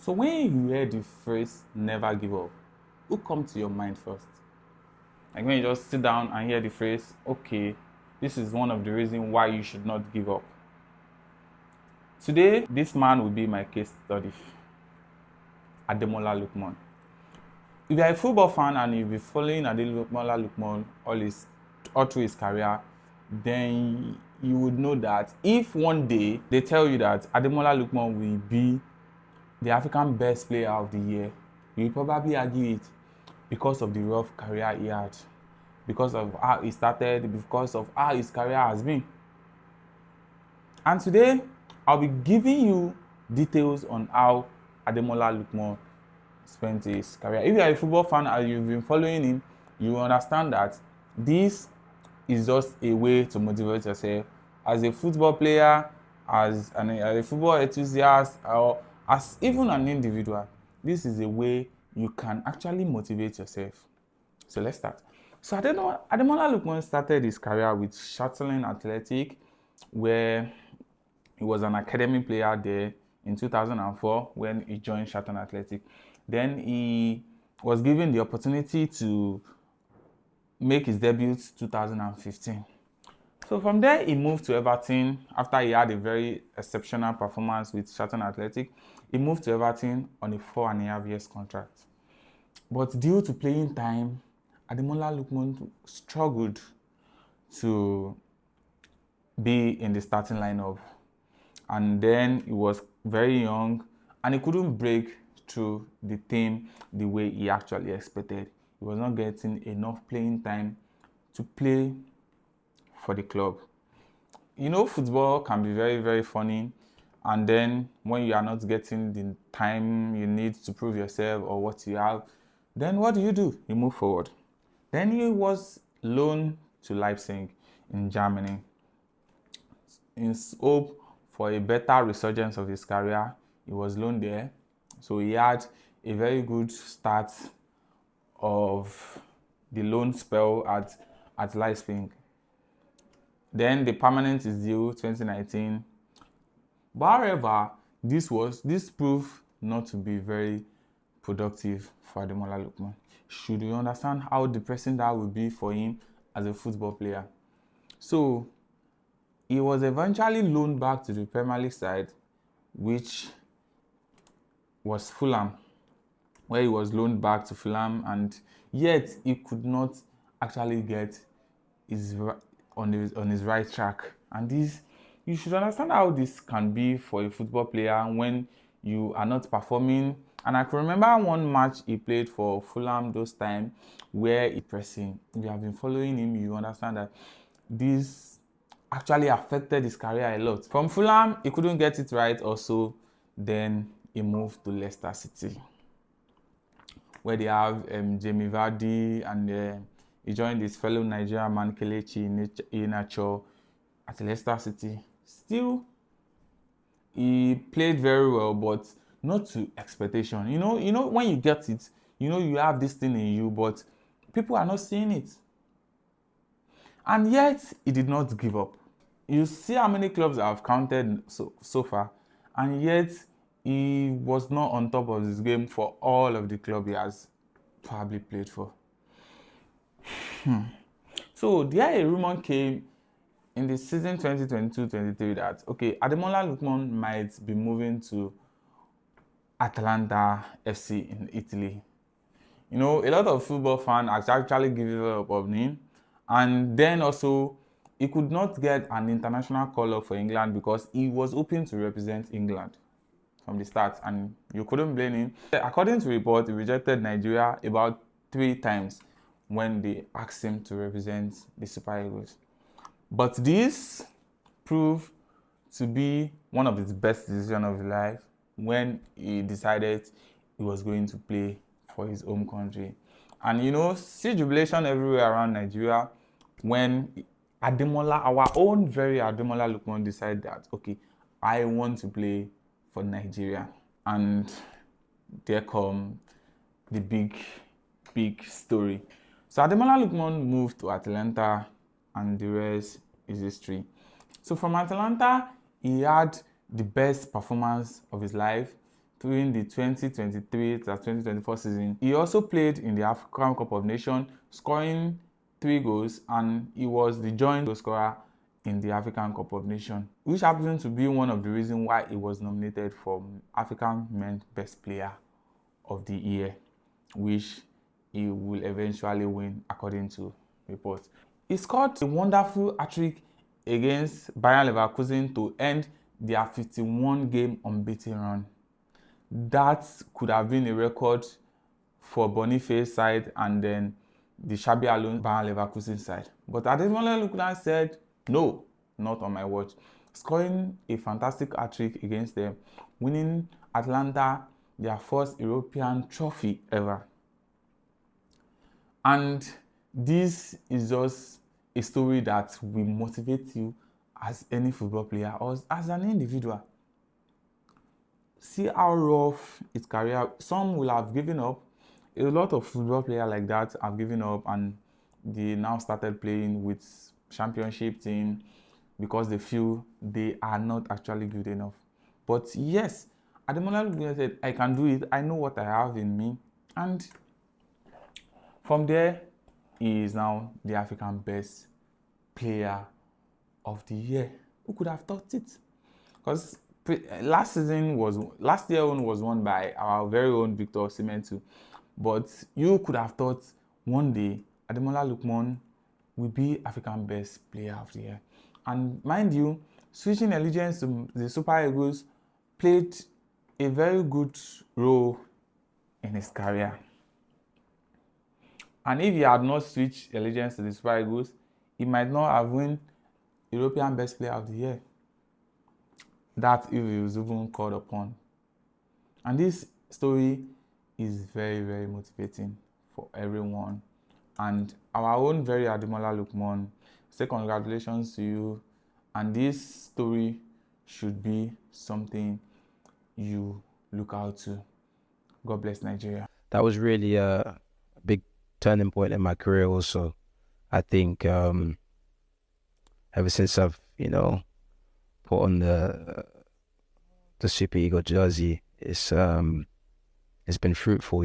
So when you hear the phrase never give up, who comes to your mind first? Like when you just sit down and hear the phrase, okay, this is one of the reasons why you should not give up. Today, this man will be my case study. Ademola Lookman. If you're a football fan and you've been following Ademola Lookman all through his career, then you would know that if one day they tell you that Ademola Lookman will be the African best player of the year, you will probably argue it because of the rough career he had, because of how he started, because of how his career has been. And today, I'll be giving you details on how Ademola Lookman spent his career. If you are a football fan and you've been following him, you will understand that this is just a way to motivate yourself as a football player, as a football enthusiast, or as even an individual. This is a way you can actually motivate yourself. So let's start. So Ademola Lookman started his career with Shuttling Athletic, where he was an academy player there in 2004 when he joined Shuttling Athletic. Then he was given the opportunity to make his debut in 2015. So from there, he moved to Everton after he had a very exceptional performance with Shuttling Athletic. He moved to Everton on a 4.5 years contract. But due to playing time, Ademola Lookman struggled to be in the starting lineup. And then he was very young and he couldn't break through the team the way he actually expected. He was not getting enough playing time to play for the club. You know, football can be very, very funny. And then when you are not getting the time you need to prove yourself or what you have, then what do? You move forward. Then he was loaned to Leipzig in Germany in hope for a better resurgence of his career. He was loaned there. So he had a very good start of the loan spell at Leipzig. Then the permanent is due 2019. But however, this proved not to be very productive for Ademola Lookman. Should you understand how depressing that would be for him as a football player? So he was eventually loaned back to the Premier League side, which was Fulham, where he was loaned back to Fulham, and yet he could not actually get on his right track. And this, you should understand how this can be for a football player when you are not performing. And I can remember one match he played for Fulham those time where he pressing. If you have been following him, you understand that this actually affected his career a lot. From Fulham, he couldn't get it right also. Then he moved to Leicester City, where they have Jamie Vardy, and he joined his fellow Nigerian man Kelechi Iheanacho at Leicester City. Still, he played very well, but not to expectation. You know when you get it, you have this thing in you, but people are not seeing it. And yet, he did not give up. You see how many clubs I've counted so far, and yet he was not on top of his game for all of the clubs he has probably played for. So there a rumor came in the season 2022-23 that, okay, Ademola Lookman might be moving to Atalanta FC in Italy. A lot of football fans actually given up on him. And then also, he could not get an international call-up for England because he was hoping to represent England from the start, and you couldn't blame him. According to report, he rejected Nigeria about 3 times when they asked him to represent the Super Eagles. But this proved to be one of his best decisions of his life when he decided he was going to play for his home country. And see jubilation everywhere around Nigeria when Ademola, our own very Ademola Lookman, decided that, okay, I want to play for Nigeria. And there come the big story. So Ademola Lookman moved to Atalanta, and the rest is history. So from Atalanta, he had the best performance of his life during the 2023 to 2024 season. He also played in the African Cup of Nations, scoring 3 goals, and he was the joint goal scorer in the African Cup of Nations, which happens to be one of the reasons why he was nominated for African Men's Best Player of the Year, which he will eventually win according to reports. He scored a wonderful hat-trick against Bayern Leverkusen to end their 51-game unbeaten run. That could have been a record for Boniface's side and then the Xabi Alonso Bayern Leverkusen side. But Ademola Lookman said, no, not on my watch, scoring a fantastic hat-trick against them, winning Atlanta their first European trophy ever. And this is just a story that will motivate you as any football player or as an individual. See how rough his career. Some will have given up. A lot of football players like that have given up and they now started playing with championship team because they feel they are not actually good enough. But yes, Ademola said, I can do it. I know what I have in me. And from there, he is now the African Best Player of the Year. Who could have thought it? Because last year one was won by our very own Victor Osimhen too. But you could have thought one day Ademola Lookman will be African Best Player of the Year. And mind you, switching allegiance to the Super Eagles played a very good role in his career. And if he had not switched allegiance to the Super Eagles, he might not have won European Best Player of the Year. That if he was even called upon. And this story is very, very motivating for everyone. And our own very Ademola Lookman, say congratulations to you. And this story should be something you look out to. God bless Nigeria. That was really a big turning point in my career also. I think ever since I've, put on the Super Eagle jersey, it's been fruitful,